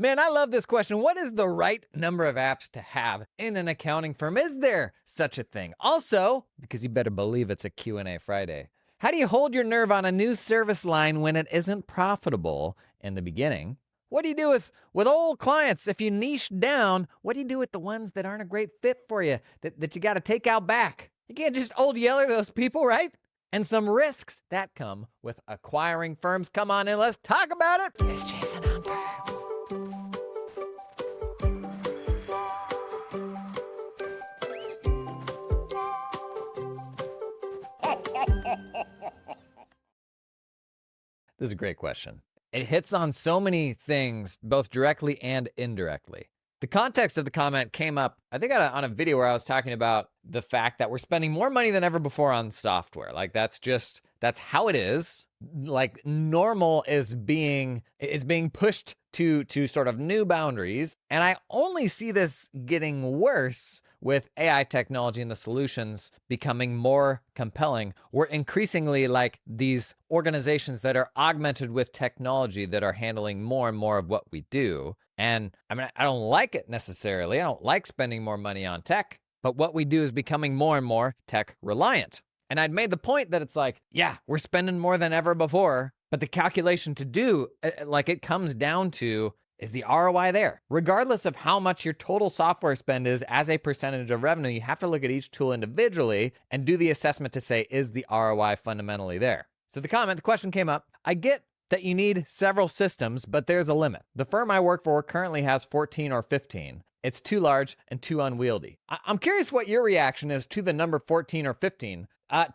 Man, I love this question. What is the right number of apps to have in an accounting firm? Is there such a thing? Also, because you better believe it's a Q&A Friday, how do you hold your nerve on a new service line when it isn't profitable in the beginning? What do you do with old clients if you niche down? What do you do with the ones that aren't a great fit for you, that you got to take out back? You can't just old yeller those people, right? And some risks that come with acquiring firms. Come on in, let's talk about it. It's Jason on Firms. This is a great question. It hits on so many things, both directly and indirectly. The context of the comment came up, I think, on a video where I was talking about the fact that we're spending more money than ever before on software. Like, that's how it is. Like, normal is being pushed to sort of new boundaries. And I only see this getting worse with AI technology and the solutions becoming more compelling. We're increasingly like these organizations that are augmented with technology that are handling more and more of what we do. And I mean, I don't like it necessarily. I don't like spending more money on tech, but what we do is becoming more and more tech reliant. And I'd made the point that it's like, yeah, we're spending more than ever before, but the calculation to do, like, it comes down to, is the ROI there? Regardless of how much your total software spend is as a percentage of revenue, you have to look at each tool individually and do the assessment to say, is the ROI fundamentally there? So the question came up, I get that you need several systems, but there's a limit. The firm I work for currently has 14 or 15. It's too large and too unwieldy. I'm curious what your reaction is to the number 14 or 15.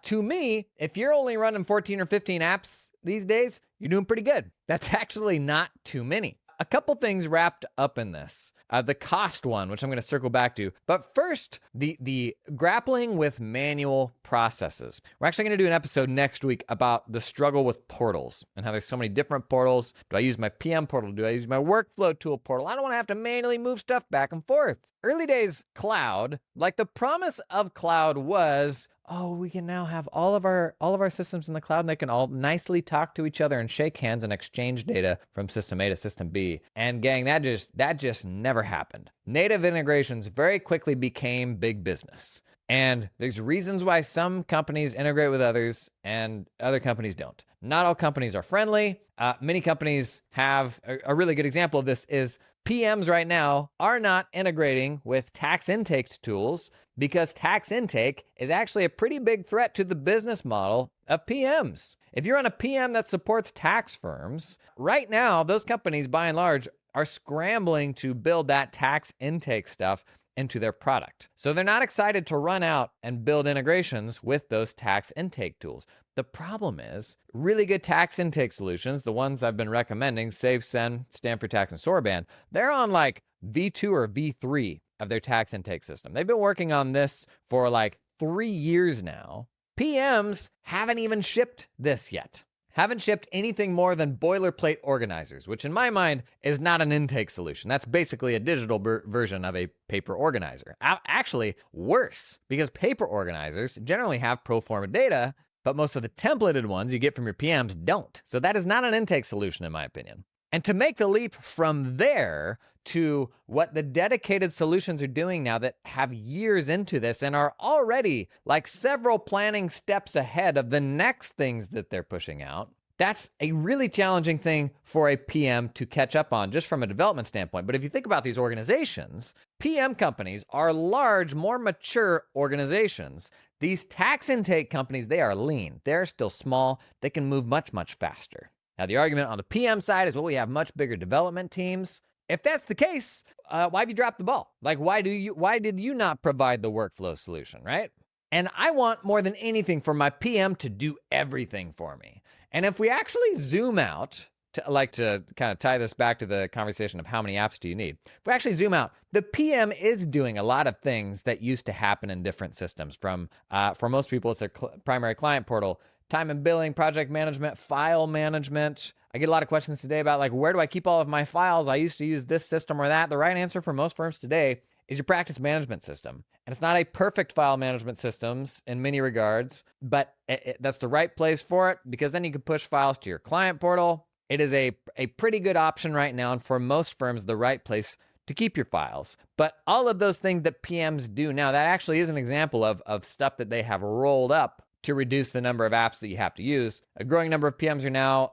To me, if you're only running 14 or 15 apps these days, you're doing pretty good. That's actually not too many. A couple things wrapped up in this. The cost one, which I'm going to circle back to. But first, the grappling with manual processes. We're actually going to do an episode next week about the struggle with portals and how there's so many different portals. Do I use my PM portal? Do I use my workflow tool portal? I don't want to have to manually move stuff back and forth. Early days cloud, like, the promise of cloud was, oh, we can now have all of our systems in the cloud, and they can all nicely talk to each other and shake hands and exchange data from system A to system B. And gang, that just never happened. Native integrations very quickly became big business. And there's reasons why some companies integrate with others and other companies don't. Not all companies are friendly. Many companies have a really good example of this is PMs right now are not integrating with tax intake tools because tax intake is actually a pretty big threat to the business model of PMs. If you're on a PM that supports tax firms, right now, those companies, by and large, are scrambling to build that tax intake stuff into their product. So they're not excited to run out and build integrations with those tax intake tools. The problem is, really good tax intake solutions, the ones I've been recommending, SafeSend, Stanford Tax, and Soroban, they're on like V2 or V3 of their tax intake system. They've been working on this for like 3 years now. PMs haven't even shipped this yet. Haven't shipped anything more than boilerplate organizers, which in my mind is not an intake solution. That's basically a digital version of a paper organizer. Actually, worse, because paper organizers generally have pro forma data, but most of the templated ones you get from your PMs don't. So that is not an intake solution, in my opinion. And to make the leap from there to what the dedicated solutions are doing now that have years into this and are already like several planning steps ahead of the next things that they're pushing out, that's a really challenging thing for a PM to catch up on just from a development standpoint. But if you think about these organizations, PM companies are large, more mature organizations. These tax intake companies, they are lean. They're still small. They can move much, much faster. Now, the argument on the PM side is, well, we have much bigger development teams. If that's the case, why have you dropped the ball? Like, why did you not provide the workflow solution, right? And I want more than anything for my PM to do everything for me. And if we actually zoom out, to kind of tie this back to the conversation of how many apps do you need. If we actually zoom out, the PM is doing a lot of things that used to happen in different systems. For most people, it's a primary client portal, time and billing, project management, file management. I get a lot of questions today about, like, where do I keep all of my files? I used to use this system or that. The right answer for most firms today is your practice management system. And it's not a perfect file management systems in many regards, but that's the right place for it, because then you can push files to your client portal. It is a pretty good option right now, and for most firms, the right place to keep your files. But all of those things that PMs do now, that actually is an example of stuff that they have rolled up to reduce the number of apps that you have to use. A growing number of PMs are now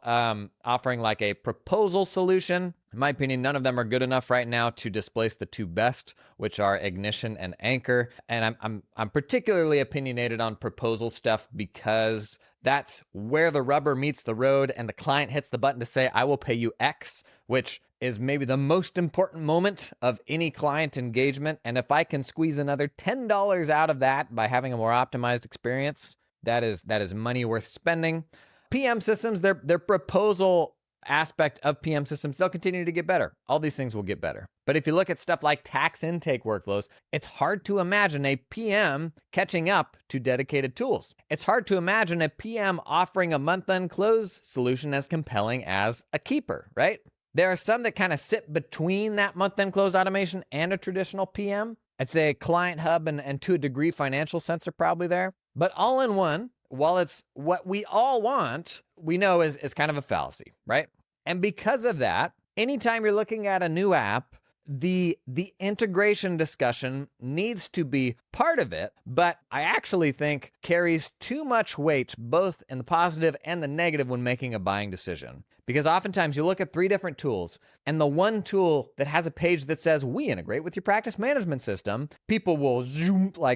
offering like a proposal solution. In my opinion, none of them are good enough right now to displace the two best, which are Ignition and Anchor. And I'm particularly opinionated on proposal stuff because that's where the rubber meets the road and the client hits the button to say, I will pay you X, which is maybe the most important moment of any client engagement. And if I can squeeze another $10 out of that by having a more optimized experience, that is money worth spending. PM systems, their proposal aspect of PM systems, they'll continue to get better. All these things will get better. But if you look at stuff like tax intake workflows, it's hard to imagine a PM catching up to dedicated tools. It's hard to imagine a PM offering a month-end close solution as compelling as a Keeper, right? There are some that kind of sit between that month-end close automation and a traditional PM. I'd say Client Hub and to a degree Financial Sense are probably there. But all in one, while it's what we all want, we know is kind of a fallacy, right? And because of that, anytime you're looking at a new app, the integration discussion needs to be part of it, but I actually think carries too much weight, both in the positive and the negative when making a buying decision. Because oftentimes you look at 3 different tools, and the one tool that has a page that says, we integrate with your practice management system, people will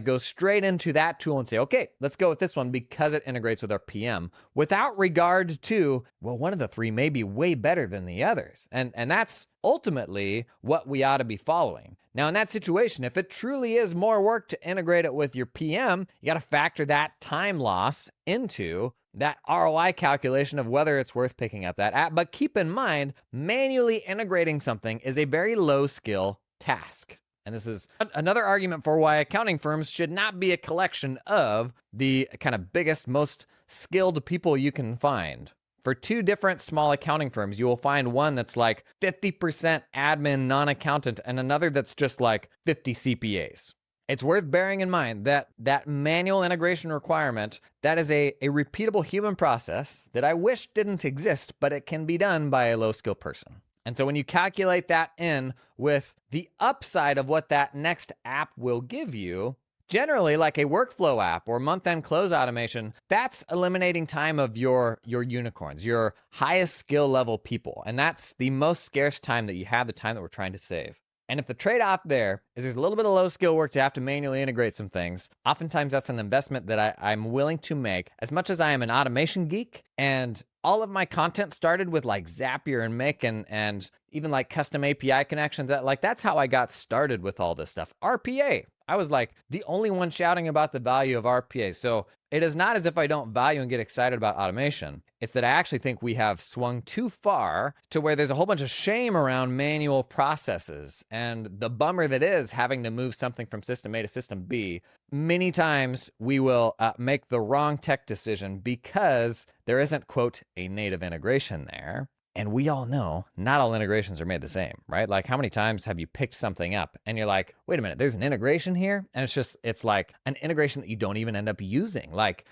go straight into that tool and say, okay, let's go with this one because it integrates with our PM, without regard to, well, one of the 3 may be way better than the others. And that's ultimately what we ought to be following. Now, in that situation, if it truly is more work to integrate it with your PM, you got to factor that time loss into that ROI calculation of whether it's worth picking up that app. But keep in mind, manually integrating something is a very low skill task. And this is another argument for why accounting firms should not be a collection of the kind of biggest, most skilled people you can find. For 2 different small accounting firms, you will find one that's like 50% admin, non-accountant, and another that's just like 50 CPAs. It's worth bearing in mind that that manual integration requirement, that is a repeatable human process that I wish didn't exist, but it can be done by a low-skill person. And so when you calculate that in with the upside of what that next app will give you, generally like a workflow app or month-end close automation, that's eliminating time of your unicorns, your highest skill level people. And that's the most scarce time that you have, the time that we're trying to save. And if the trade-off there is there's a little bit of low skill work to have to manually integrate some things, oftentimes that's an investment that I'm willing to make. As much as I am an automation geek and all of my content started with like Zapier and Make and even like custom API connections, that's how I got started with all this stuff. RPA. I was like the only one shouting about the value of RPA. So it is not as if I don't value and get excited about automation. It's that I actually think we have swung too far to where there's a whole bunch of shame around manual processes and the bummer that is having to move something from system A to system B. Many times we will make the wrong tech decision because there isn't, quote, a native integration there. And we all know not all integrations are made the same, right? Like how many times have you picked something up and you're like, wait a minute, there's an integration here? And it's like an integration that you don't even end up using. Like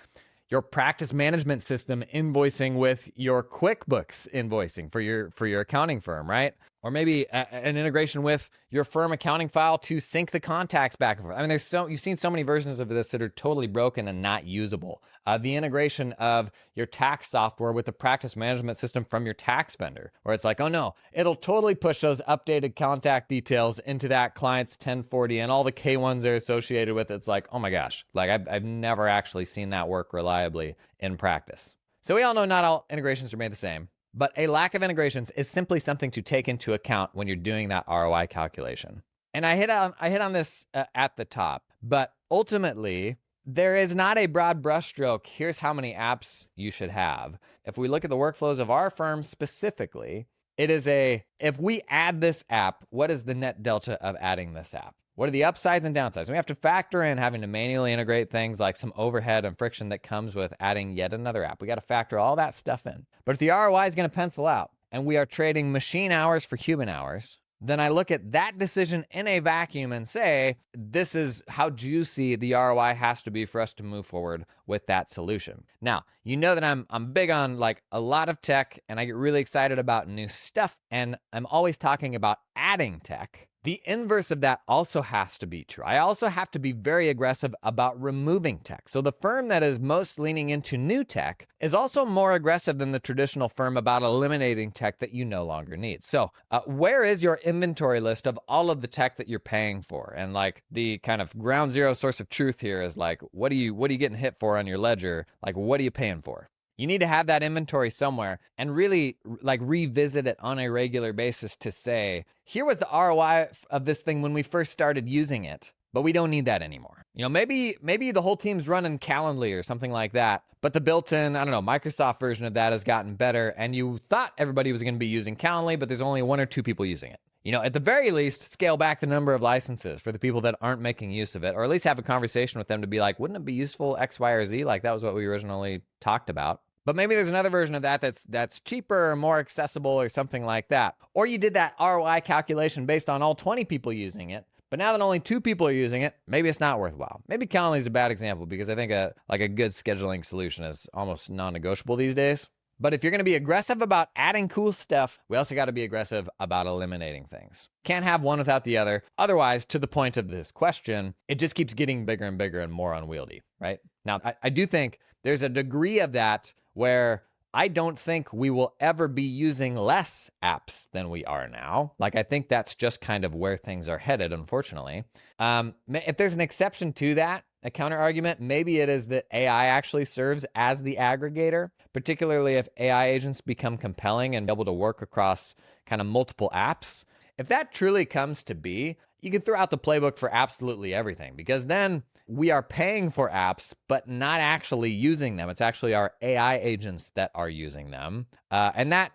your practice management system invoicing with your QuickBooks invoicing for your accounting firm, right? Or maybe an integration with your firm accounting file to sync the contacts back and forth. I mean, you've seen so many versions of this that are totally broken and not usable. The integration of your tax software with the practice management system from your tax vendor, where it's like, oh no, it'll totally push those updated contact details into that client's 1040 and all the K1s are associated with it. It's like, oh my gosh, like I've never actually seen that work reliably in practice. So we all know not all integrations are made the same. But a lack of integrations is simply something to take into account when you're doing that ROI calculation. And I hit on this at the top, but ultimately, there is not a broad brushstroke. Here's how many apps you should have. If we look at the workflows of our firm specifically, it is if we add this app, what is the net delta of adding this app? What are the upsides and downsides? And we have to factor in having to manually integrate things like some overhead and friction that comes with adding yet another app. We got to factor all that stuff in. But if the ROI is going to pencil out and we are trading machine hours for human hours, then I look at that decision in a vacuum and say, this is how juicy the ROI has to be for us to move forward with that solution. Now, you know that I'm big on like a lot of tech, and I get really excited about new stuff, and I'm always talking about adding tech. The inverse of that also has to be true. I also have to be very aggressive about removing tech. So the firm that is most leaning into new tech is also more aggressive than the traditional firm about eliminating tech that you no longer need. So where is your inventory list of all of the tech that you're paying for? And like the kind of ground zero source of truth here is like, what are you getting hit for on your ledger? Like, what are you paying for? You need to have that inventory somewhere and really like revisit it on a regular basis to say, here was the ROI of this thing when we first started using it, but we don't need that anymore. You know, maybe the whole team's running Calendly or something like that, but the built-in, I don't know, Microsoft version of that has gotten better, and you thought everybody was going to be using Calendly, but there's only 1 or 2 people using it. You know, at the very least, scale back the number of licenses for the people that aren't making use of it, or at least have a conversation with them to be like, wouldn't it be useful X, Y, or Z? Like that was what we originally talked about. But maybe there's another version of that that's cheaper or more accessible or something like that. Or you did that ROI calculation based on all 20 people using it, but now that only 2 people are using it, maybe it's not worthwhile. Maybe Calendly is a bad example because I think a good scheduling solution is almost non-negotiable these days. But if you're going to be aggressive about adding cool stuff, we also got to be aggressive about eliminating things. Can't have one without the other. Otherwise, to the point of this question, it just keeps getting bigger and bigger and more unwieldy, right? Now, I do think there's a degree of that where I don't think we will ever be using less apps than we are now. Like, I think that's just kind of where things are headed, unfortunately. If there's an exception to that, a counter argument, maybe it is that AI actually serves as the aggregator, particularly if AI agents become compelling and able to work across kind of multiple apps. If that truly comes to be, you can throw out the playbook for absolutely everything, because then we are paying for apps, but not actually using them. It's actually our AI agents that are using them. And that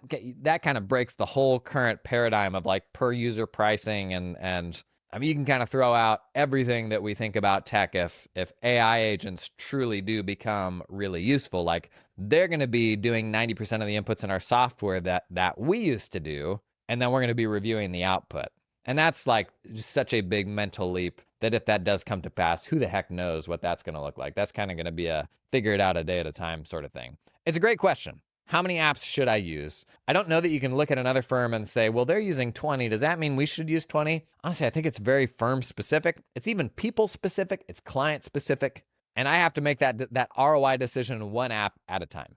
kind of breaks the whole current paradigm of like per user pricing. And I mean, you can kind of throw out everything that we think about tech if AI agents truly do become really useful. Like they're going to be doing 90% of the inputs in our software that we used to do, and then we're going to be reviewing the output. And that's like just such a big mental leap that if that does come to pass, who the heck knows what that's going to look like? That's kind of going to be a figure it out a day at a time sort of thing. It's a great question. How many apps should I use? I don't know that you can look at another firm and say, well, they're using 20. Does that mean we should use 20? Honestly, I think it's very firm specific. It's even people specific. It's client specific. And I have to make that ROI decision 1 app at a time.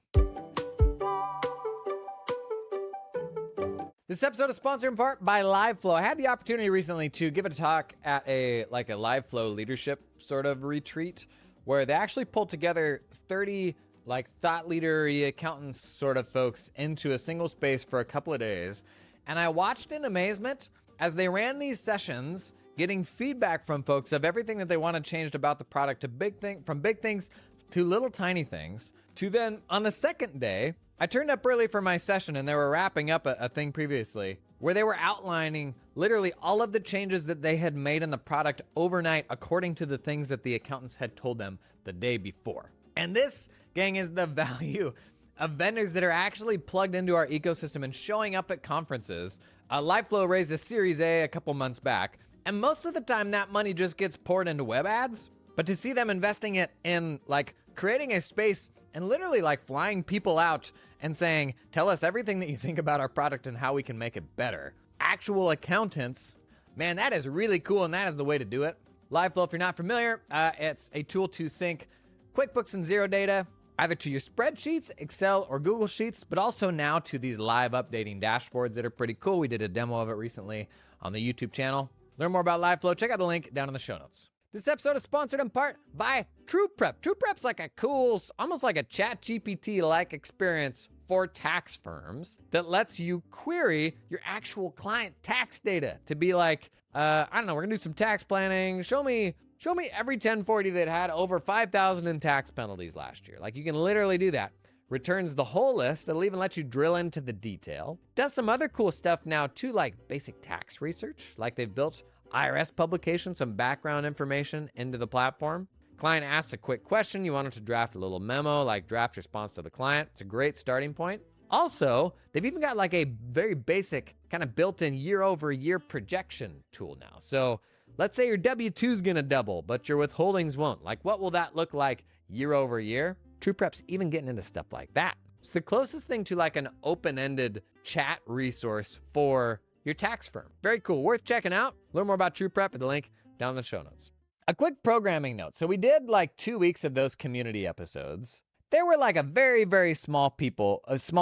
This episode is sponsored in part by LiveFlow. I had the opportunity recently to give a talk at a LiveFlow leadership sort of retreat where they actually pulled together 30 like thought leadery accountants sort of folks into a single space for a couple of days. And I watched in amazement as they ran these sessions, getting feedback from folks of everything that they wanted changed about the product from big things to little tiny things, to then on the second day, I turned up early for my session and they were wrapping up a thing previously where they were outlining literally all of the changes that they had made in the product overnight according to the things that the accountants had told them the day before. And this, gang, is the value of vendors that are actually plugged into our ecosystem and showing up at conferences. LiveFlow raised a Series A a couple months back, and most of the time that money just gets poured into web ads. But to see them investing it in like creating a space and literally like flying people out and saying, tell us everything that you think about our product and how we can make it better. Actual accountants, man, that is really cool, and that is the way to do it. LiveFlow, if you're not familiar, it's a tool to sync QuickBooks and Xero data, either to your spreadsheets, Excel, or Google Sheets, but also now to these live updating dashboards that are pretty cool. We did a demo of it recently on the YouTube channel. Learn more about LiveFlow, check out the link down in the show notes. This episode is sponsored in part by TruePrep. TruePrep's like a cool, almost like a ChatGPT-like experience for tax firms that lets you query your actual client tax data to be like, I don't know, we're gonna do some tax planning. Show me every 1040 that had over 5,000 in tax penalties last year. Like, you can literally do that. Returns the whole list. It'll even let you drill into the detail. Does some other cool stuff now too, like basic tax research. Like they've built IRS publication, some background information into the platform. Client asks a quick question. You want it to draft a little memo, like draft response to the client. It's a great starting point. Also, they've even got like a very basic kind of built-in year-over-year projection tool now. So let's say your W-2 is going to double, but your withholdings won't. Like, what will that look like year over year? TruePrep's even getting into stuff like that. It's the closest thing to like an open-ended chat resource for your tax firm. Very cool, worth checking out. Learn more about TruePrep at the link down in the show notes. A quick programming note. So we did like 2 weeks of those community episodes. There were like a very, very small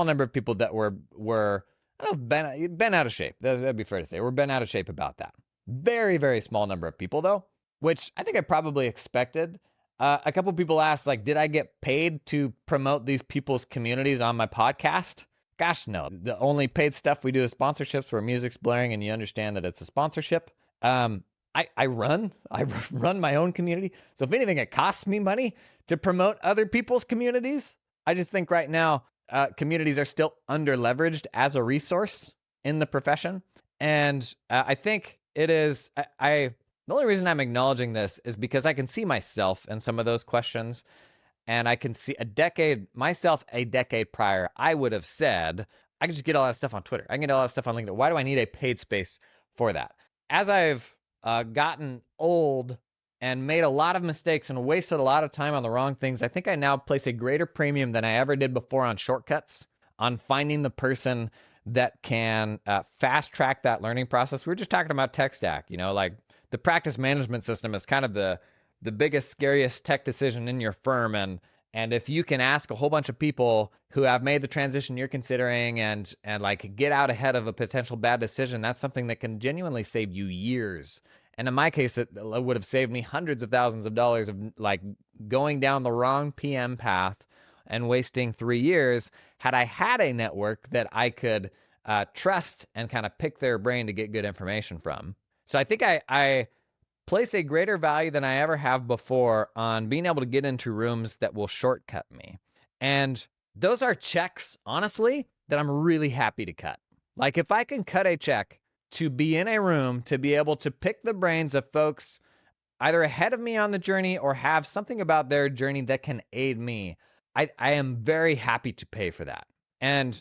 number of people that were I don't know, bent out of shape. That'd be fair to say. We're bent out of shape about that. Very, very small number of people though, which I think I probably expected. A couple people asked, like, did I get paid to promote these people's communities on my podcast? Gosh, no. The only paid stuff we do is sponsorships where music's blaring and you understand that it's a sponsorship. I run my own community. So if anything, it costs me money to promote other people's communities. I just think right now, communities are still under leveraged as a resource in the profession. And I think it is, the only reason I'm acknowledging this is because I can see myself in some of those questions. And I can see a decade prior, I would have said, I can just get all that stuff on Twitter. I can get all that stuff on LinkedIn. Why do I need a paid space for that? As I've gotten old and made a lot of mistakes and wasted a lot of time on the wrong things, I think I now place a greater premium than I ever did before on shortcuts, on finding the person that can fast track that learning process. We were just talking about tech stack, like the practice management system is kind of the biggest, scariest tech decision in your firm. And if you can ask a whole bunch of people who have made the transition you're considering and like get out ahead of a potential bad decision, that's something that can genuinely save you years. And in my case, it would have saved me hundreds of thousands of dollars of like going down the wrong PM path and wasting 3 years had I had a network that I could trust and kind of pick their brain to get good information from. So I think I place a greater value than I ever have before on being able to get into rooms that will shortcut me. And those are checks, honestly, that I'm really happy to cut. Like if I can cut a check to be in a room, to be able to pick the brains of folks either ahead of me on the journey or have something about their journey that can aid me, I am very happy to pay for that. And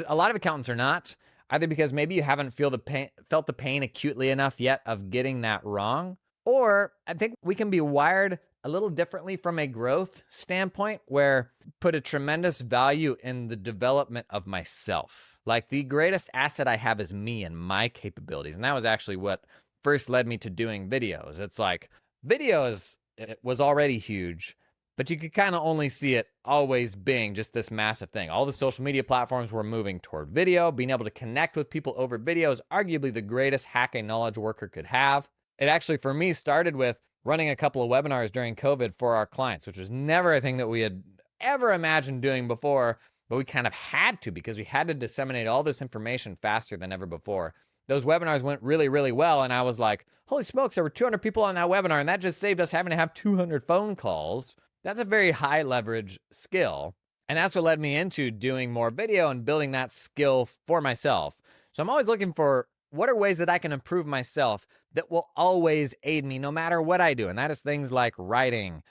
a lot of accountants are not, either because maybe you haven't felt the pain acutely enough yet of getting that wrong, or I think we can be wired a little differently from a growth standpoint where put a tremendous value in the development of myself. Like the greatest asset I have is me and my capabilities. And that was actually what first led me to doing videos. It's like videos, it was already huge, but you could kind of only see it always being just this massive thing. All the social media platforms were moving toward video. Being able to connect with people over video is arguably the greatest hack a knowledge worker could have. It actually, for me, started with running a couple of webinars during COVID for our clients, which was never a thing that we had ever imagined doing before, but we kind of had to because we had to disseminate all this information faster than ever before. Those webinars went really, really well, and I was like, holy smokes, there were 200 people on that webinar, and that just saved us having to have 200 phone calls. That's a very high leverage skill. And that's what led me into doing more video and building that skill for myself. So I'm always looking for what are ways that I can improve myself that will always aid me no matter what I do. And that is things like writing,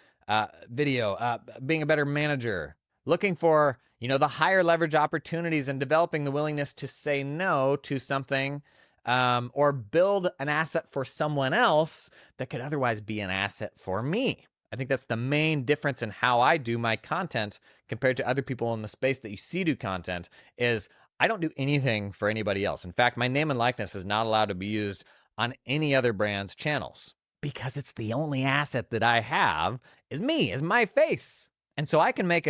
video, being a better manager, looking for, the higher leverage opportunities and developing the willingness to say no to something or build an asset for someone else that could otherwise be an asset for me. I think that's the main difference in how I do my content compared to other people in the space that you see do content is I don't do anything for anybody else. In fact, my name and likeness is not allowed to be used on any other brand's channels because it's the only asset that I have is me, is my face. And so I can make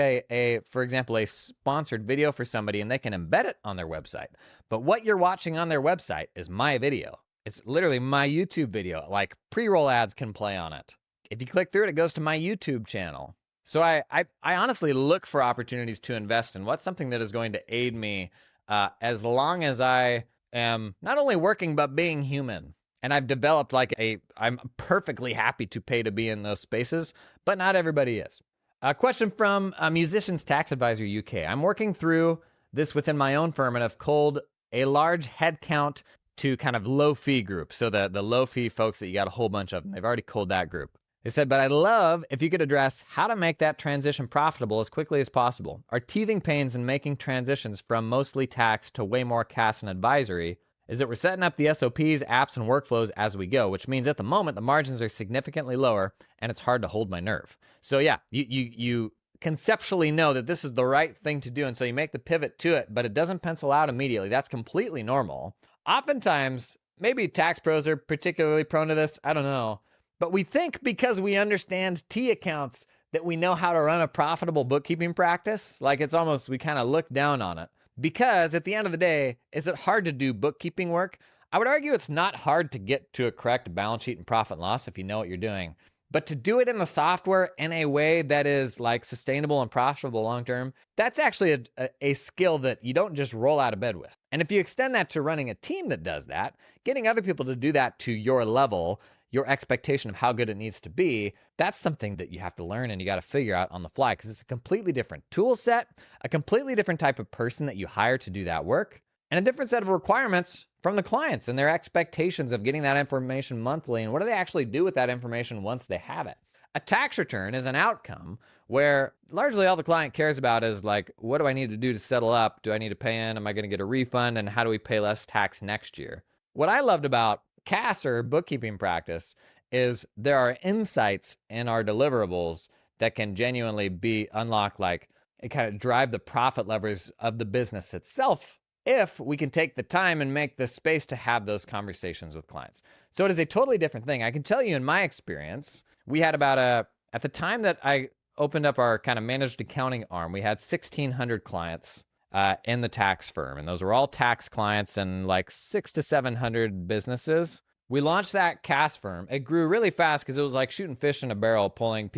for example, a sponsored video for somebody and they can embed it on their website. But what you're watching on their website is my video. It's literally my YouTube video. Like pre-roll ads can play on it. If you click through it, it goes to my YouTube channel. So I honestly look for opportunities to invest in what's something that is going to aid me as long as I am not only working, but being human. And I've developed I'm perfectly happy to pay to be in those spaces, but not everybody is. A question from Musicians Tax Advisor UK. I'm working through this within my own firm and have culled a large headcount to kind of low fee group. So the low fee folks that you got a whole bunch of them, they've already culled that group. They said, but I'd love if you could address how to make that transition profitable as quickly as possible. Our teething pains in making transitions from mostly tax to way more CAS and advisory is that we're setting up the SOPs, apps, and workflows as we go, which means at the moment the margins are significantly lower and it's hard to hold my nerve. So yeah, you conceptually know that this is the right thing to do, and so you make the pivot to it, but it doesn't pencil out immediately. That's completely normal. Oftentimes, maybe tax pros are particularly prone to this, I don't know. But we think because we understand T accounts that we know how to run a profitable bookkeeping practice. Like it's almost, we kind of look down on it. Because at the end of the day, is it hard to do bookkeeping work? I would argue it's not hard to get to a correct balance sheet and profit and loss if you know what you're doing. But to do it in the software in a way that is like sustainable and profitable long-term, that's actually a skill that you don't just roll out of bed with. And if you extend that to running a team that does that, getting other people to do that to your level, your expectation of how good it needs to be, that's something that you have to learn and you got to figure out on the fly because it's a completely different tool set, a completely different type of person that you hire to do that work, and a different set of requirements from the clients and their expectations of getting that information monthly and what do they actually do with that information once they have it. A tax return is an outcome where largely all the client cares about is like, what do I need to do to settle up? Do I need to pay in? Am I going to get a refund? And how do we pay less tax next year? What I loved about CAS or bookkeeping practice is there are insights in our deliverables that can genuinely be unlocked, like it kind of drive the profit levers of the business itself if we can take the time and make the space to have those conversations with clients. So it is a totally different thing. I can tell you in my experience, we had at the time that I opened up our kind of managed accounting arm, we had 1,600 clients in the tax firm. And those were all tax clients and like 600 to 700 businesses. We launched that CAS firm. It grew really fast because it was like shooting fish in a barrel, pulling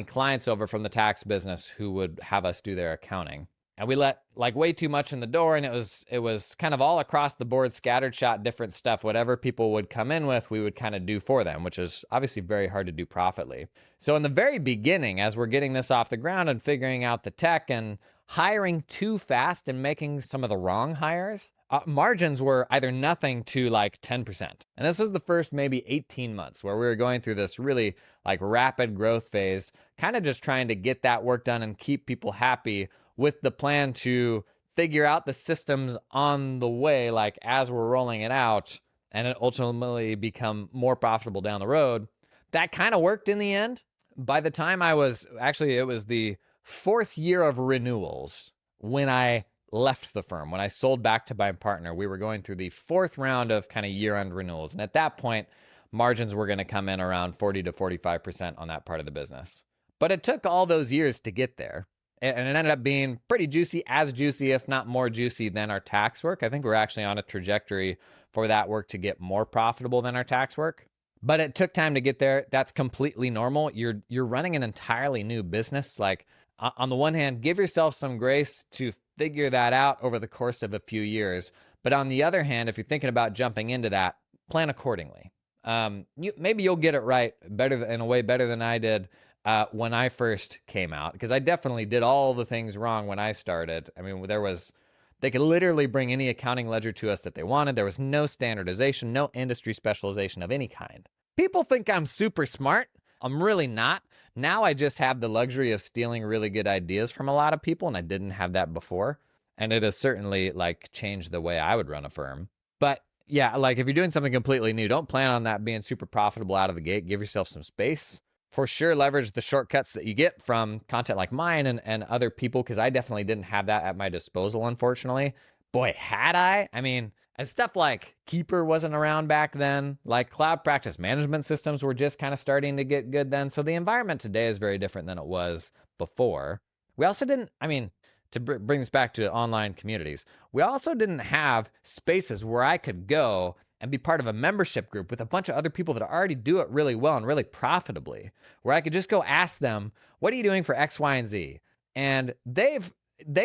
clients over from the tax business who would have us do their accounting. And we let like way too much in the door, and it was kind of all across the board, scattered shot, different stuff. Whatever people would come in with, we would kind of do for them, which is obviously very hard to do profitably. So in the very beginning, as we're getting this off the ground and figuring out the tech and hiring too fast and making some of the wrong hires, margins were either nothing to like 10%. And this was the first maybe 18 months where we were going through this really like rapid growth phase, kind of just trying to get that work done and keep people happy with the plan to figure out the systems on the way, like as we're rolling it out, and it ultimately become more profitable down the road. That kind of worked in the end. By the time it was the 4th year of renewals when I left the firm. When I sold back to my partner, we were going through the 4th round of kind of year-end renewals. And at that point, margins were going to come in around 40 to 45% on that part of the business. But it took all those years to get there. And it ended up being pretty juicy, as juicy, if not more juicy than our tax work. I think we're actually on a trajectory for that work to get more profitable than our tax work. But it took time to get there. That's completely normal. You're running an entirely new business. Like on the one hand, give yourself some grace to figure that out over the course of a few years. But on the other hand, if you're thinking about jumping into that, plan accordingly. Maybe you'll get it right in a way better than I did when I first came out, because I definitely did all the things wrong when I started. I mean, they could literally bring any accounting ledger to us that they wanted. There was no standardization, no industry specialization of any kind. People think I'm super smart. I'm really not. Now I just have the luxury of stealing really good ideas from a lot of people, and I didn't have that before. And it has certainly like changed the way I would run a firm. But yeah, like if you're doing something completely new, don't plan on that being super profitable out of the gate. Give yourself some space. For sure, leverage the shortcuts that you get from content like mine and other people, because I definitely didn't have that at my disposal, unfortunately. Boy, had I. I mean, and stuff like Keeper wasn't around back then. Like cloud practice management systems were just kind of starting to get good then. So the environment today is very different than it was before. We also didn't, I mean, to bring this back to online communities, we also didn't have spaces where I could go and be part of a membership group with a bunch of other people that already do it really well and really profitably, where I could just go ask them, what are you doing for X, Y, and Z? And they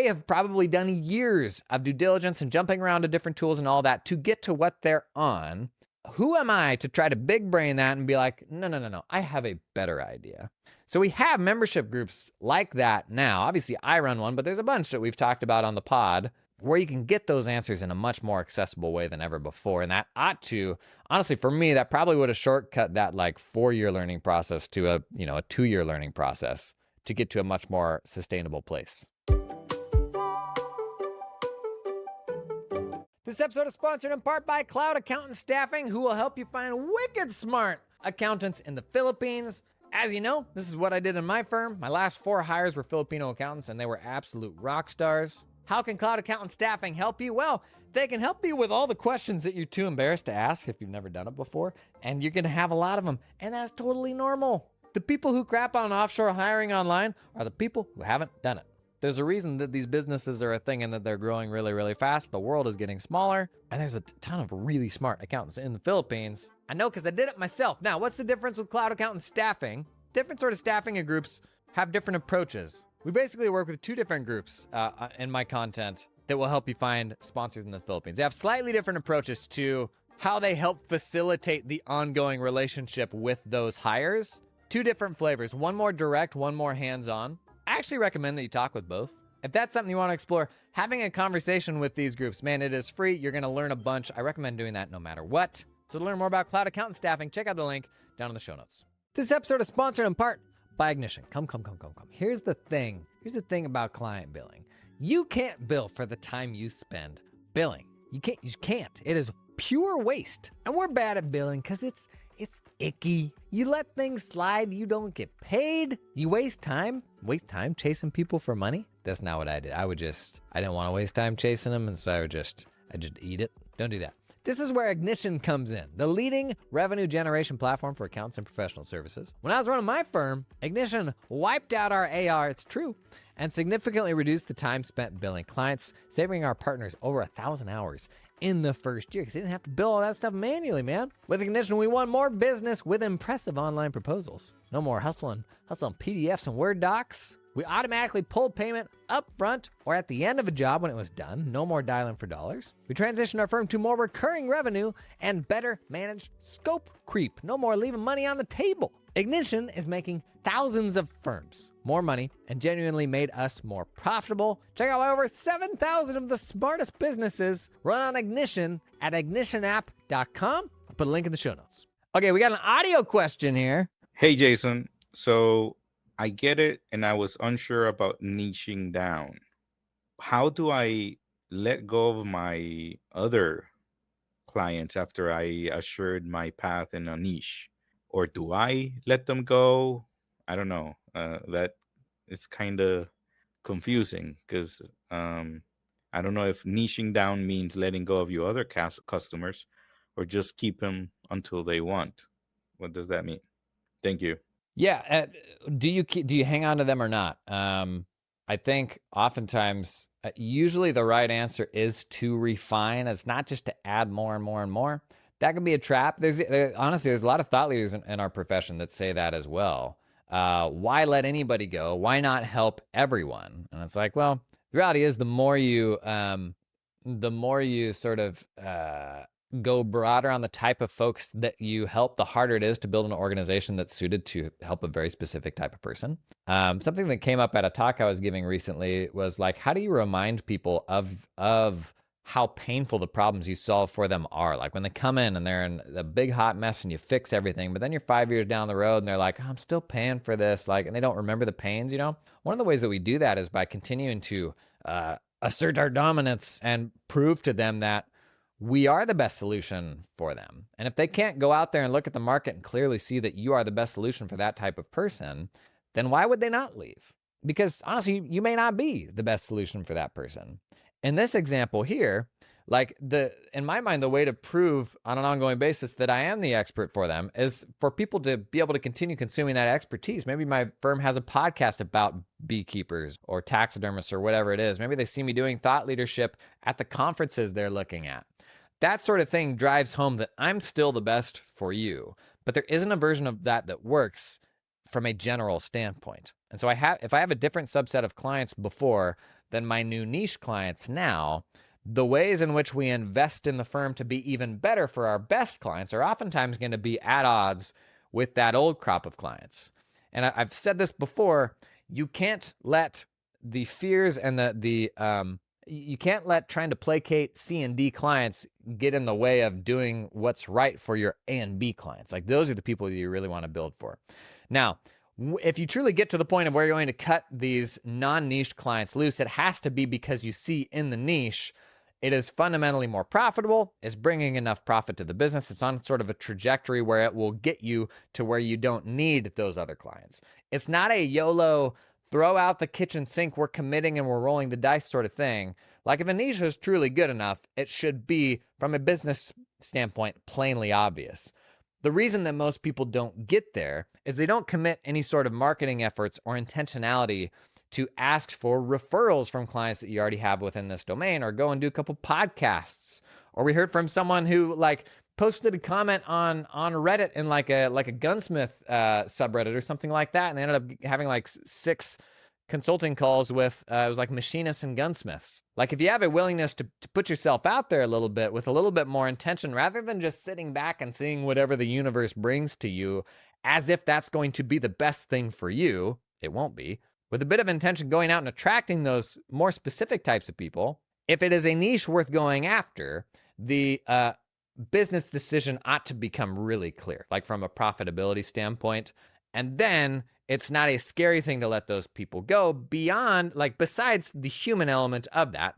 have probably done years of due diligence and jumping around to different tools and all that to get to what they're on. Who am I to try to big brain that and be like, no, I have a better idea. So we have membership groups like that now. Obviously, I run one, but there's a bunch that we've talked about on the pod where you can get those answers in a much more accessible way than ever before. And that ought to, honestly, for me, that probably would have shortcut that like 4-year learning process to a 2-year learning process to get to a much more sustainable place. This episode is sponsored in part by Cloud Accountant Staffing, who will help you find wicked smart accountants in the Philippines. As you know, this is what I did in my firm. My last 4 hires were Filipino accountants, and they were absolute rock stars. How can Cloud Accountant Staffing help you? Well, they can help you with all the questions that you're too embarrassed to ask if you've never done it before, and you're going to have a lot of them, and that's totally normal. The people who crap on offshore hiring online are the people who haven't done it. There's a reason that these businesses are a thing and that they're growing really, really fast. The world is getting smaller, and there's a ton of really smart accountants in the Philippines. I know because I did it myself. Now, what's the difference with Cloud Accountant Staffing? Different sort of staffing and groups have different approaches. We basically work with 2 different groups in my content that will help you find sponsors in the Philippines. They have slightly different approaches to how they help facilitate the ongoing relationship with those hires. 2 different flavors, one more direct, one more hands-on. I actually recommend that you talk with both. If that's something you want to explore, having a conversation with these groups, man, it is free. You're going to learn a bunch. I recommend doing that no matter what. So to learn more about Cloud Accountant Staffing, check out the link down in the show notes. This episode is sponsored in part by Ignition. Come. Here's the thing about client billing. You can't bill for the time you spend billing. You can't. It is pure waste. And we're bad at billing because it's icky. You let things slide, you don't get paid. You waste time chasing people for money. That's not what I did. I didn't want to waste time chasing them, and so I just eat it. Don't do that. This is where Ignition comes in, the leading revenue generation platform for accounts and professional services. When I was running my firm, Ignition wiped out our AR, it's true, and significantly reduced the time spent billing clients, saving our partners over 1,000 hours in the first year because they didn't have to bill all that stuff manually, man. With Ignition, we won more business with impressive online proposals. No more hustling PDFs and Word docs. We automatically pulled payment up front or at the end of a job when it was done. No more dialing for dollars. We transitioned our firm to more recurring revenue and better managed scope creep. No more leaving money on the table. Ignition is making thousands of firms more money and genuinely made us more profitable. Check out why over 7,000 of the smartest businesses run on Ignition at ignitionapp.com. I'll put a link in the show notes. Okay, we got an audio question here. Hey, Jason. So I get it, and I was unsure about niching down. How do I let go of my other clients after I assured my path in a niche? Or do I let them go? I don't know. That it's kind of confusing because I don't know if niching down means letting go of your other customers or just keep them until they want. What does that mean? Thank you. Yeah. Do you hang on to them or not? I think oftentimes, usually the right answer is to refine. It's not just to add more and more and more. That can be a trap. Honestly, there's a lot of thought leaders in our profession that say that as well. Why let anybody go? Why not help everyone? And it's like, well, the reality is the more you sort of go broader on the type of folks that you help, the harder it is to build an organization that's suited to help a very specific type of person. Something that came up at a talk I was giving recently was like, how do you remind people of how painful the problems you solve for them are? Like when they come in and they're in a big hot mess and you fix everything, but then you're 5 years down the road and they're like, oh, I'm still paying for this, and they don't remember the pains, One of the ways that we do that is by continuing to assert our dominance and prove to them that we are the best solution for them. And if they can't go out there and look at the market and clearly see that you are the best solution for that type of person, then why would they not leave? Because honestly, you may not be the best solution for that person. In this example here, in my mind, the way to prove on an ongoing basis that I am the expert for them is for people to be able to continue consuming that expertise. Maybe my firm has a podcast about beekeepers or taxidermists or whatever it is. Maybe they see me doing thought leadership at the conferences they're looking at. That sort of thing drives home that I'm still the best for you, but there isn't a version of that works from a general standpoint. And so if I have a different subset of clients before than my new niche clients now, the ways in which we invest in the firm to be even better for our best clients are oftentimes going to be at odds with that old crop of clients. And I've said this before, you can't let the fears and the You can't let trying to placate C and D clients get in the way of doing what's right for your A and B clients. Like those are the people you really want to build for. Now, if you truly get to the point of where you're going to cut these non-niche clients loose, it has to be because you see in the niche it is fundamentally more profitable, is bringing enough profit to the business. It's on sort of a trajectory where it will get you to where you don't need those other clients. It's not a YOLO, throw out the kitchen sink, we're committing and we're rolling the dice sort of thing. Like if a niche is truly good enough, it should be, from a business standpoint, plainly obvious. The reason that most people don't get there is they don't commit any sort of marketing efforts or intentionality to ask for referrals from clients that you already have within this domain, or go and do a couple podcasts. Or we heard from someone who like posted a comment on Reddit in like a gunsmith subreddit or something like that, and they ended up having like 6 consulting calls with it was like machinists and gunsmiths. Like if you have a willingness to put yourself out there a little bit with a little bit more intention, rather than just sitting back and seeing whatever the universe brings to you as if that's going to be the best thing for you, it won't be. With a bit of intention, going out and attracting those more specific types of people, if it is a niche worth going after, the business decision ought to become really clear, like from a profitability standpoint. And then it's not a scary thing to let those people go beyond, like, besides the human element of that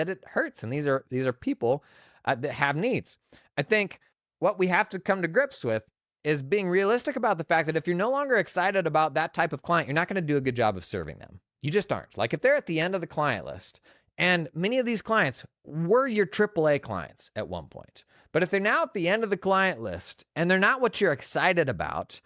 it hurts. And these are people that have needs. I think what we have to come to grips with is being realistic about the fact that if you're no longer excited about that type of client, you're not going to do a good job of serving them. You just aren't. Like if they're at the end of the client list, and many of these clients were your AAA clients at one point, but if they're now at the end of the client list and they're not what you're excited about,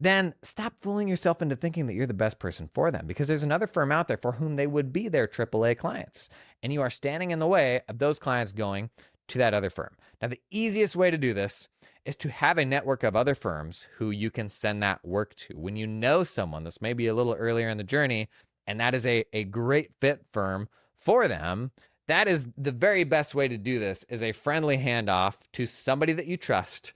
then stop fooling yourself into thinking that you're the best person for them, because there's another firm out there for whom they would be their AAA clients. And you are standing in the way of those clients going to that other firm. Now, the easiest way to do this is to have a network of other firms who you can send that work to. When you know someone that's maybe a little earlier in the journey, and that is a great fit firm for them, that is the very best way to do this, is a friendly handoff to somebody that you trust,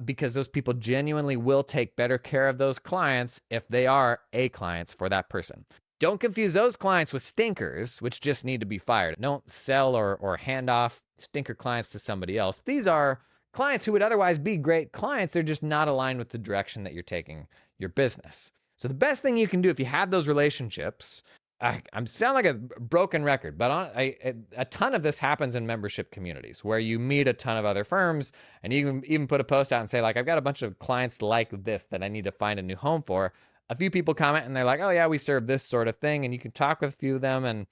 because those people genuinely will take better care of those clients if they are A clients for that person. Don't confuse those clients with stinkers, which just need to be fired. Don't sell or hand off stinker clients to somebody else. These are clients who would otherwise be great clients. They're just not aligned with the direction that you're taking your business. So the best thing you can do if you have those relationships, I sound like a broken record, but a ton of this happens in membership communities where you meet a ton of other firms, and you can even put a post out and say, like, I've got a bunch of clients like this that I need to find a new home for. A few people comment and they're like, oh yeah, we serve this sort of thing. And you can talk with a few of them and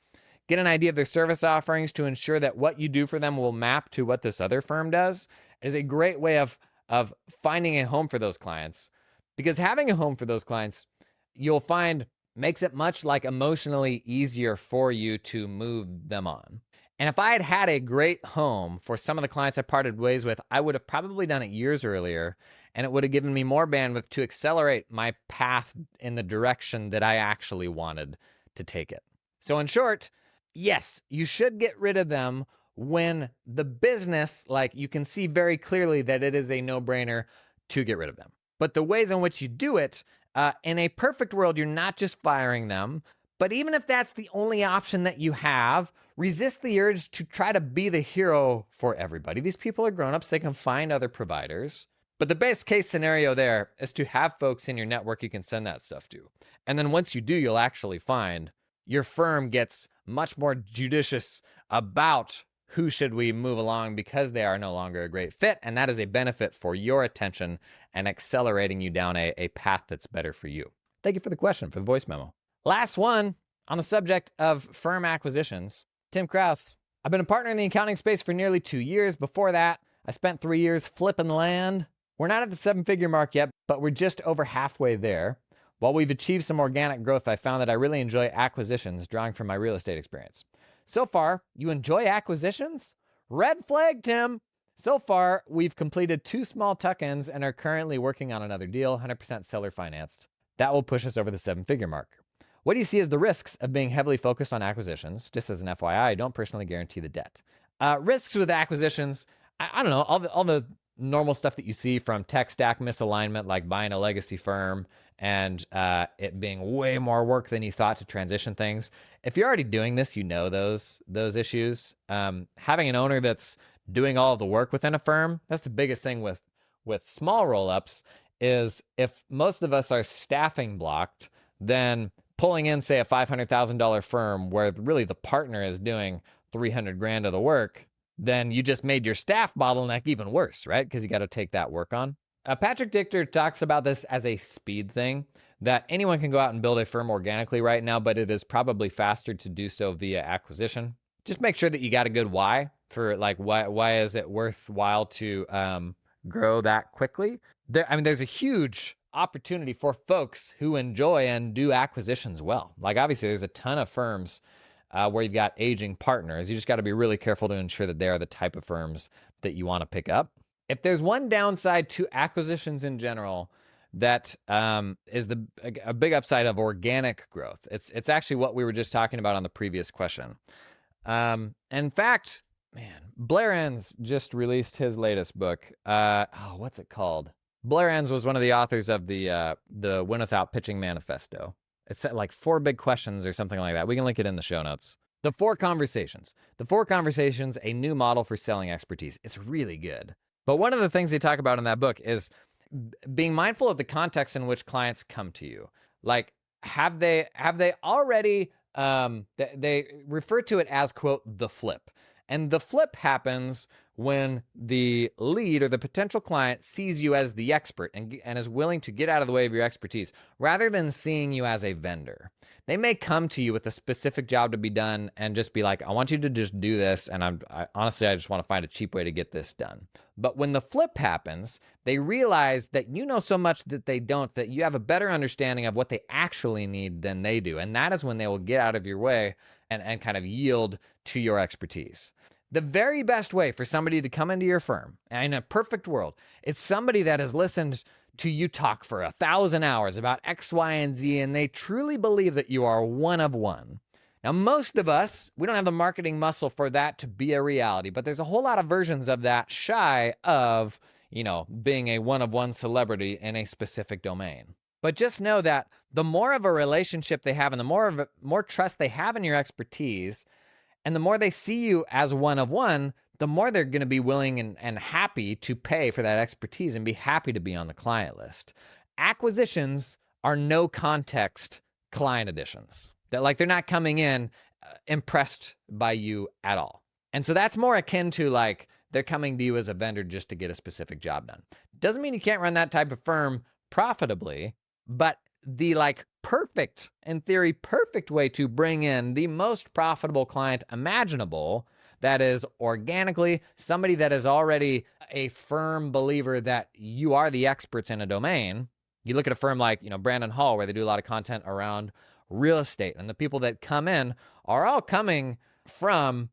get an idea of their service offerings to ensure that what you do for them will map to what this other firm does. It is a great way of finding a home for those clients, because having a home for those clients, you'll find, makes it much like emotionally easier for you to move them on. And if I had had a great home for some of the clients I parted ways with, I would have probably done it years earlier, and it would have given me more bandwidth to accelerate my path in the direction that I actually wanted to take it. So in short, yes, you should get rid of them when the business, like, you can see very clearly that it is a no-brainer to get rid of them. But the ways in which you do it, in a perfect world, you're not just firing them. But even if that's the only option that you have, resist the urge to try to be the hero for everybody. These people are grown-ups. They can find other providers. But the best case scenario there is to have folks in your network you can send that stuff to. And then once you do, you'll actually find your firm gets much more judicious about who should we move along, because they are no longer a great fit. And that is a benefit for your attention and accelerating you down a path that's better for you. Thank you for the question, for the voice memo. Last one on the subject of firm acquisitions. Tim Kraus. I've been a partner in the accounting space for nearly 2 years. Before that, I spent 3 years flipping land. We're not at the 7-figure mark yet, but we're just over halfway there. While we've achieved some organic growth, I found that I really enjoy acquisitions, drawing from my real estate experience. So far, you enjoy acquisitions? Red flag, Tim. So far, we've completed 2 small tuck-ins and are currently working on another deal, 100% seller financed. That will push us over the 7-figure mark. What do you see as the risks of being heavily focused on acquisitions? Just as an FYI, I don't personally guarantee the debt. Risks with acquisitions, I don't know, all the normal stuff that you see, from tech stack misalignment, like buying a legacy firm, and it being way more work than you thought to transition things. If you're already doing this, you know those issues. Having an owner that's doing all of the work within a firm, that's the biggest thing with small roll-ups, is if most of us are staffing blocked, then pulling in, say, a $500,000 firm where really the partner is doing 300 grand of the work, then you just made your staff bottleneck even worse, right? Because you got to take that work on. Patrick Dichter talks about this as a speed thing, that anyone can go out and build a firm organically right now, but it is probably faster to do so via acquisition. Just make sure that you got a good why for like, why is it worthwhile to grow that quickly? There's a huge opportunity for folks who enjoy and do acquisitions well. Like obviously there's a ton of firms where you've got aging partners. You just got to be really careful to ensure that they are the type of firms that you want to pick up. If there's one downside to acquisitions in general, that is a big upside of organic growth. It's actually what we were just talking about on the previous question. In fact, man, Blair Enns just released his latest book. What's it called? Blair Enns was one of the authors of the Win Without Pitching Manifesto. It's like 4 big questions or something like that. We can link it in the show notes. The 4 Conversations. The 4 Conversations, a new model for selling expertise. It's really good. But one of the things they talk about in that book is being mindful of the context in which clients come to you. Like, have they already, they refer to it as, quote, the flip. And the flip happens when the lead or the potential client sees you as the expert and is willing to get out of the way of your expertise rather than seeing you as a vendor. They may come to you with a specific job to be done and just be like, I want you to just do this. And honestly, I just want to find a cheap way to get this done. But when the flip happens, they realize that you know so much that they don't, that you have a better understanding of what they actually need than they do. And that is when they will get out of your way and kind of yield to your expertise. The very best way for somebody to come into your firm, in a perfect world, it's somebody that has listened to you talk for 1,000 hours about X, Y, and Z, and they truly believe that you are one of one. Now, most of us, we don't have the marketing muscle for that to be a reality, but there's a whole lot of versions of that shy of, being a one-of-one celebrity in a specific domain. But just know that the more of a relationship they have and the more trust they have in your expertise, and the more they see you as one of one, the more they're going to be willing and happy to pay for that expertise and be happy to be on the client list. Acquisitions are no context client additions. They're not coming in impressed by you at all. And so that's more akin to like they're coming to you as a vendor just to get a specific job done. Doesn't mean you can't run that type of firm profitably, but the perfect way to bring in the most profitable client imaginable, that is organically somebody that is already a firm believer that you are the experts in a domain. You look at a firm like, Brandon Hall, where they do a lot of content around real estate, and the people that come in are all coming from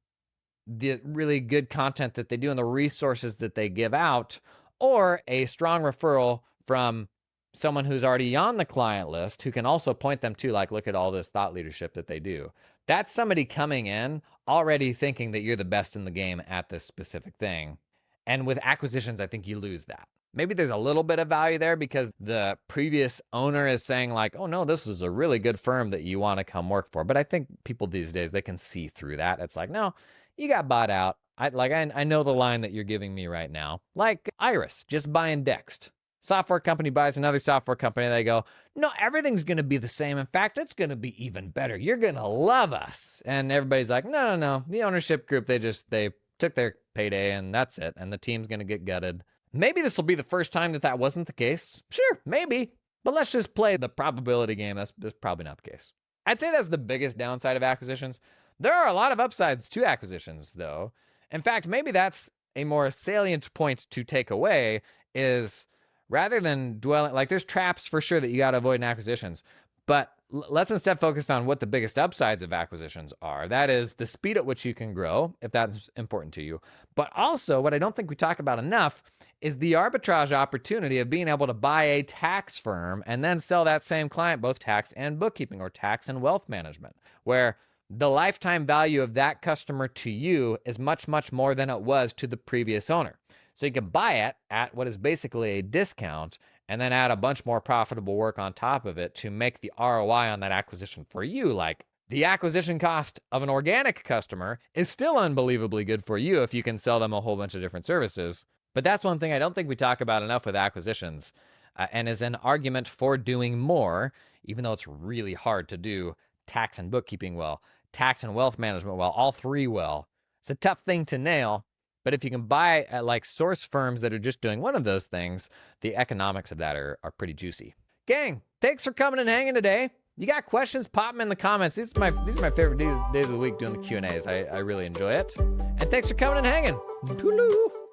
the really good content that they do and the resources that they give out, or a strong referral from someone who's already on the client list who can also point them to look at all this thought leadership that they do. That's somebody coming in already thinking that you're the best in the game at this specific thing. And with acquisitions, I think you lose that. Maybe there's a little bit of value there because the previous owner is saying oh no, this is a really good firm that you want to come work for. But I think people these days, they can see through that. It's like, no, you got bought out. I know the line that you're giving me right now. Like Iris just buying Dext. Software company buys another software company. They go, no, everything's going to be the same. In fact, it's going to be even better. You're going to love us. And everybody's like, no. The ownership group, they took their payday and that's it. And the team's going to get gutted. Maybe this will be the first time that wasn't the case. Sure, maybe. But let's just play the probability game. That's probably not the case. I'd say that's the biggest downside of acquisitions. There are a lot of upsides to acquisitions, though. In fact, maybe that's a more salient point to take away is rather than dwelling, there's traps for sure that you got to avoid in acquisitions, but let's instead focus on what the biggest upsides of acquisitions are. That is the speed at which you can grow, if that's important to you. But also, what I don't think we talk about enough is the arbitrage opportunity of being able to buy a tax firm and then sell that same client both tax and bookkeeping or tax and wealth management, where the lifetime value of that customer to you is much, much more than it was to the previous owner. So you can buy it at what is basically a discount and then add a bunch more profitable work on top of it to make the ROI on that acquisition for you. Like, the acquisition cost of an organic customer is still unbelievably good for you if you can sell them a whole bunch of different services. But that's one thing I don't think we talk about enough with acquisitions, and is an argument for doing more, even though it's really hard to do tax and bookkeeping well, tax and wealth management well, all three well. It's a tough thing to nail, but if you can buy at like source firms that are just doing one of those things, the economics of that are pretty juicy. Gang, thanks for coming and hanging today. You got questions? Pop them in the comments. These are my favorite days of the week doing the Q&As. I really enjoy it. And thanks for coming and hanging. Toodaloo.